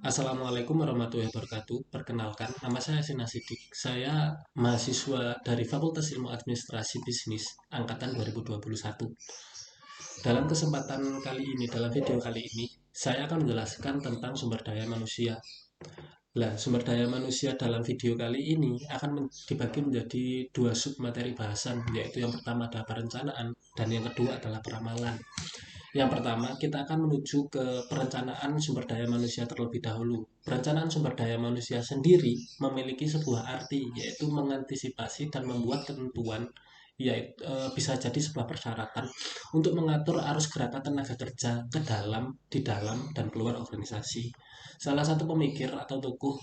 Assalamualaikum warahmatullahi wabarakatuh. Perkenalkan, nama saya Sina Sidik. Saya mahasiswa dari Fakultas Ilmu Administrasi Bisnis angkatan 2021. Dalam kesempatan kali ini, dalam video kali ini, saya akan menjelaskan tentang sumber daya manusia. Nah, sumber daya manusia dalam video kali ini akan dibagi menjadi dua sub materi bahasan, yaitu yang pertama adalah perencanaan dan yang kedua adalah peramalan. Yang pertama, kita akan menuju ke perencanaan sumber daya manusia terlebih dahulu. Perencanaan sumber daya manusia sendiri memiliki sebuah arti, yaitu mengantisipasi dan membuat ketentuan, yaitu bisa jadi sebuah persyaratan untuk mengatur arus gerakan tenaga kerja ke dalam, di dalam, dan keluar organisasi. Salah satu pemikir atau tokoh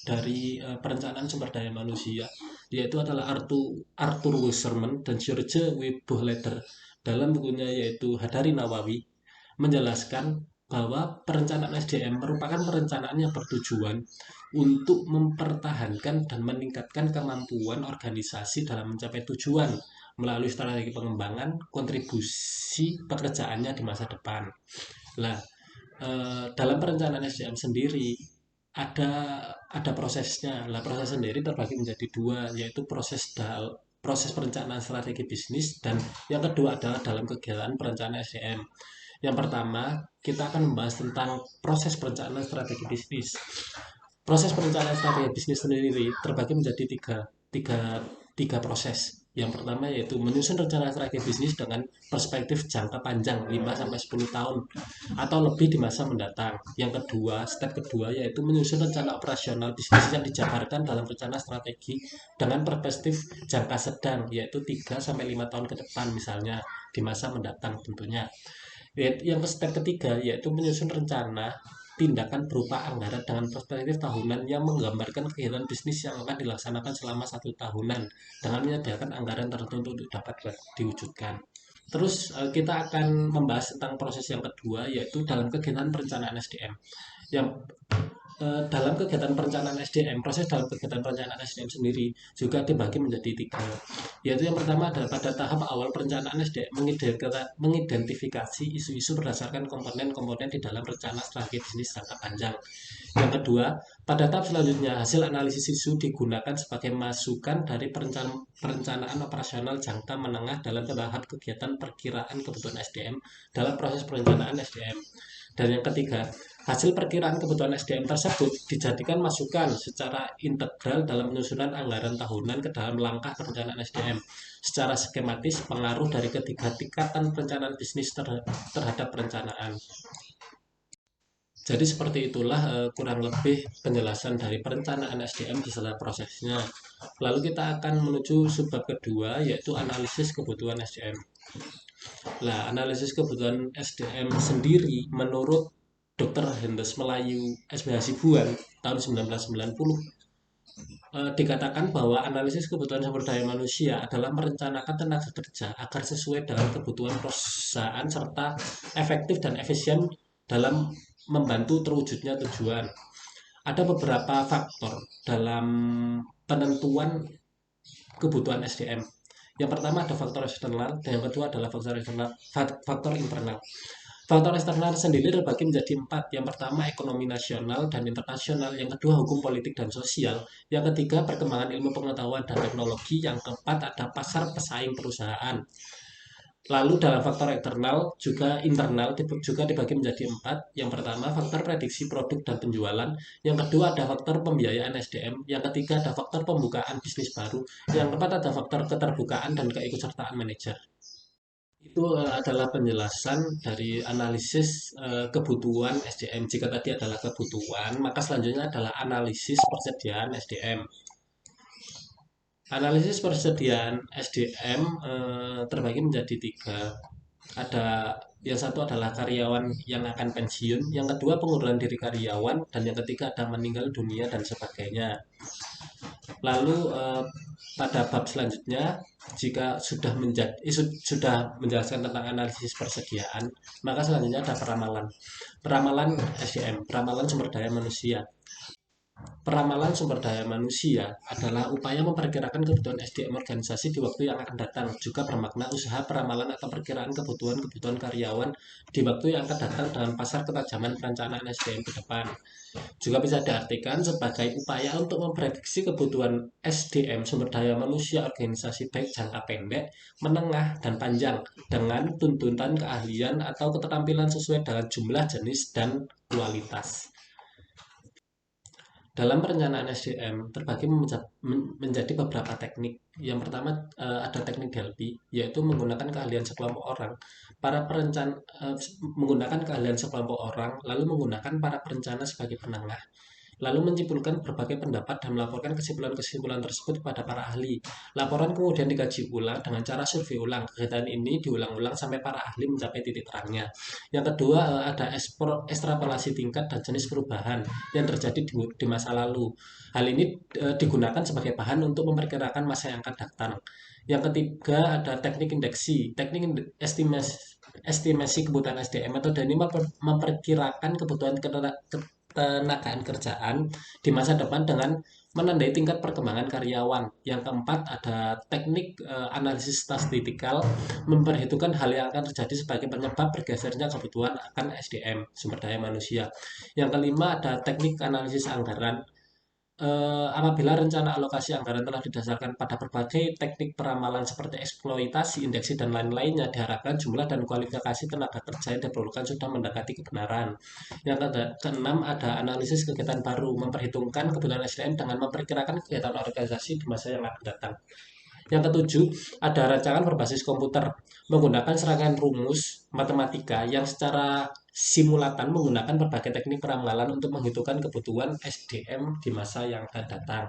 dari perencanaan sumber daya manusia, yaitu adalah Arthur Weserman dan George W. Bohleder dalam bukunya yaitu Hadari Nawawi menjelaskan bahwa perencanaan SDM merupakan perencanaan yang bertujuan untuk mempertahankan dan meningkatkan kemampuan organisasi dalam mencapai tujuan melalui strategi pengembangan kontribusi pekerjaannya di masa depan. Nah, dalam perencanaan SDM sendiri ada ada prosesnya. Lah proses sendiri terbagi menjadi dua, yaitu proses perencanaan strategi bisnis dan yang kedua adalah dalam kegiatan perencanaan SDM. Yang pertama, kita akan membahas tentang proses perencanaan strategi bisnis. Proses perencanaan strategi bisnis sendiri terbagi menjadi tiga, tiga proses. Yang pertama yaitu menyusun rencana strategi bisnis dengan perspektif jangka panjang 5 sampai 10 tahun atau lebih di masa mendatang. Yang kedua, step kedua yaitu menyusun rencana operasional bisnis yang dijabarkan dalam rencana strategi dengan perspektif jangka sedang yaitu 3 sampai 5 tahun ke depan misalnya di masa mendatang tentunya. Yang ke step ketiga yaitu menyusun rencana tindakan berupa anggaran dengan perspektif tahunan yang menggambarkan kegiatan bisnis yang akan dilaksanakan selama 1 tahunan dengan menyediakan anggaran tertentu untuk dapat diwujudkan. Terus kita akan membahas tentang proses yang kedua yaitu dalam kegiatan perencanaan SDM. Yang dalam kegiatan perencanaan SDM, proses dalam kegiatan perencanaan SDM sendiri juga dibagi menjadi tiga. Yaitu yang pertama adalah pada tahap awal perencanaan SDM mengidentifikasi isu-isu berdasarkan komponen-komponen di dalam rencana strategi bisnis jangka panjang. Yang kedua, pada tahap selanjutnya hasil analisis isu digunakan sebagai masukan dari perencanaan operasional jangka menengah dalam tahap kegiatan perkiraan kebutuhan SDM dalam proses perencanaan SDM. Dan yang ketiga, hasil perkiraan kebutuhan SDM tersebut dijadikan masukan secara integral dalam penyusunan anggaran tahunan ke dalam langkah perencanaan SDM. Secara skematis, pengaruh dari ketiga tingkatan perencanaan bisnis terhadap perencanaan. Jadi seperti itulah kurang lebih penjelasan dari perencanaan SDM beserta prosesnya. Lalu kita akan menuju subbab kedua yaitu analisis kebutuhan SDM. Nah, analisis kebutuhan SDM sendiri menurut Dr. Hendes Melayu SBH Sibuan tahun 1990 dikatakan bahwa analisis kebutuhan sumber daya manusia adalah merencanakan tenaga kerja agar sesuai dengan kebutuhan perusahaan serta efektif dan efisien dalam membantu terwujudnya tujuan. Ada beberapa faktor dalam penentuan kebutuhan SDM. Yang pertama ada faktor eksternal dan yang kedua adalah faktor internal. Faktor eksternal sendiri terbagi menjadi empat. Yang pertama ekonomi nasional dan internasional, yang kedua hukum politik dan sosial, yang ketiga perkembangan ilmu pengetahuan dan teknologi, yang keempat ada pasar pesaing perusahaan. Lalu dalam faktor eksternal juga internal juga dibagi menjadi empat. Yang pertama faktor prediksi produk dan penjualan, yang kedua ada faktor pembiayaan SDM, yang ketiga ada faktor pembukaan bisnis baru, yang keempat ada faktor keterbukaan dan keikutsertaan manajer. Itu adalah penjelasan dari analisis kebutuhan SDM. Jika tadi adalah kebutuhan, maka selanjutnya adalah analisis persediaan SDM. Analisis persediaan SDM terbagi menjadi tiga. Ada yang satu adalah karyawan yang akan pensiun, yang kedua pengunduran diri karyawan, dan yang ketiga ada meninggal dunia dan sebagainya. Lalu pada bab selanjutnya, jika sudah menjelaskan tentang analisis persediaan, maka selanjutnya ada peramalan. Peramalan SDM, peramalan sumber daya manusia. Peramalan sumber daya manusia adalah upaya memperkirakan kebutuhan SDM organisasi di waktu yang akan datang. Juga bermakna usaha peramalan atau perkiraan kebutuhan-kebutuhan karyawan di waktu yang akan datang dengan pasar ketajaman perencanaan SDM ke depan. Juga bisa diartikan sebagai upaya untuk memprediksi kebutuhan SDM sumber daya manusia organisasi baik jangka pendek, menengah, dan panjang dengan tuntutan keahlian atau keterampilan sesuai dengan jumlah, jenis, dan kualitas. Dalam perencanaan SDM terbagi menjadi beberapa teknik. Yang pertama ada teknik Delphi, yaitu menggunakan keahlian sekelompok orang. Para perencan menggunakan keahlian sekelompok orang, lalu menggunakan para perencana sebagai penengah, lalu menyimpulkan berbagai pendapat dan melaporkan kesimpulan-kesimpulan tersebut kepada para ahli. Laporan kemudian dikaji ulang dengan cara survei ulang. Kegiatan ini diulang-ulang sampai para ahli mencapai titik terangnya. Yang kedua, ada ekstrapolasi tingkat dan jenis perubahan yang terjadi di masa lalu. Hal ini digunakan sebagai bahan untuk memperkirakan masa yang akan datang. Yang ketiga, ada teknik indeksi. Teknik estimasi kebutuhan SDM. Metode ini memperkirakan kebutuhan ketenagaan kerjaan di masa depan dengan menandai tingkat perkembangan karyawan. Yang keempat ada teknik analisis statistikal, memperhitungkan hal yang akan terjadi sebagai penyebab bergesernya kebutuhan akan SDM, sumber daya manusia. Yang kelima ada teknik analisis anggaran. Apabila rencana alokasi anggaran telah didasarkan pada berbagai teknik peramalan seperti eksploitasi, indeksi, dan lain-lainnya, diharapkan jumlah dan kualifikasi tenaga kerja yang diperlukan sudah mendekati kebenaran. Yang keenam ada analisis kegiatan baru, memperhitungkan kebutuhan SDM dengan memperkirakan kegiatan organisasi di masa yang akan datang. Yang ketujuh, ada rancangan berbasis komputer, menggunakan serangkaian rumus matematika yang secara simulatan menggunakan berbagai teknik peramalan untuk menghitungkan kebutuhan SDM di masa yang akan datang.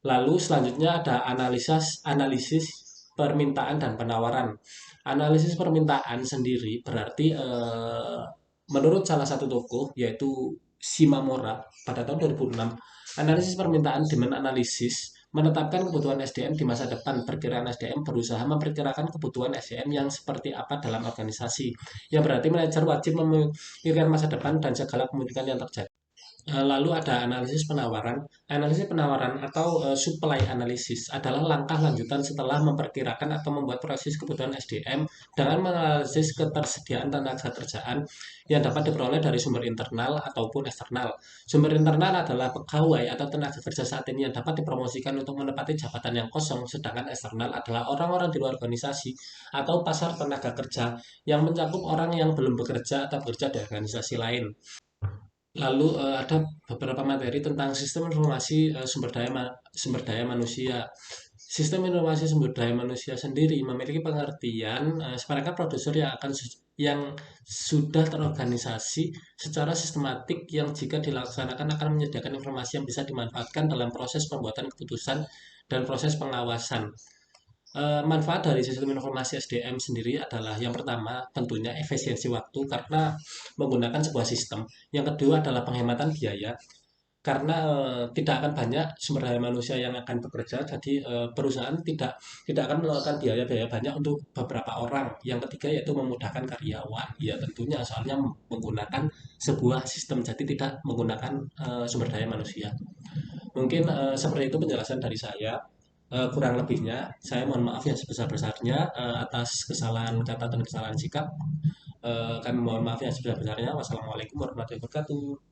Lalu selanjutnya ada analisis permintaan dan penawaran. Analisis permintaan sendiri berarti menurut salah satu tokoh yaitu Shimamura pada tahun 2006, analisis permintaan demand analysis menetapkan kebutuhan SDM di masa depan. Perkiraan SDM berusaha memperkirakan kebutuhan SDM yang seperti apa dalam organisasi. Yang berarti manajer wajib memikirkan masa depan dan segala kemungkinan yang terjadi. Lalu ada analisis penawaran. Analisis penawaran atau supply analysis adalah langkah lanjutan setelah memperkirakan atau membuat proses kebutuhan SDM dengan menganalisis ketersediaan tenaga kerjaan yang dapat diperoleh dari sumber internal ataupun eksternal. Sumber internal adalah pegawai atau tenaga kerja saat ini yang dapat dipromosikan untuk menempati jabatan yang kosong, sedangkan eksternal adalah orang-orang di luar organisasi atau pasar tenaga kerja yang mencakup orang yang belum bekerja atau bekerja di organisasi lain. Lalu ada beberapa materi tentang sistem informasi sumber daya manusia. Sistem informasi sumber daya manusia sendiri memiliki pengertian seperangkat produser yang sudah terorganisasi secara sistematik yang jika dilaksanakan akan menyediakan informasi yang bisa dimanfaatkan dalam proses pembuatan keputusan dan proses pengawasan. Manfaat dari sistem informasi SDM sendiri adalah yang pertama tentunya efisiensi waktu karena menggunakan sebuah sistem. Yang kedua adalah penghematan biaya karena tidak akan banyak sumber daya manusia yang akan bekerja, jadi perusahaan tidak akan melakukan biaya-biaya banyak untuk beberapa orang. Yang ketiga yaitu memudahkan karyawan, ya tentunya soalnya menggunakan sebuah sistem, jadi tidak menggunakan sumber daya manusia. Mungkin seperti itu penjelasan dari saya. Kurang lebihnya saya mohon maaf yang sebesar-besarnya atas kesalahan kata dan kesalahan sikap. Kami mohon maaf yang sebesar-besarnya. Wassalamualaikum warahmatullahi wabarakatuh.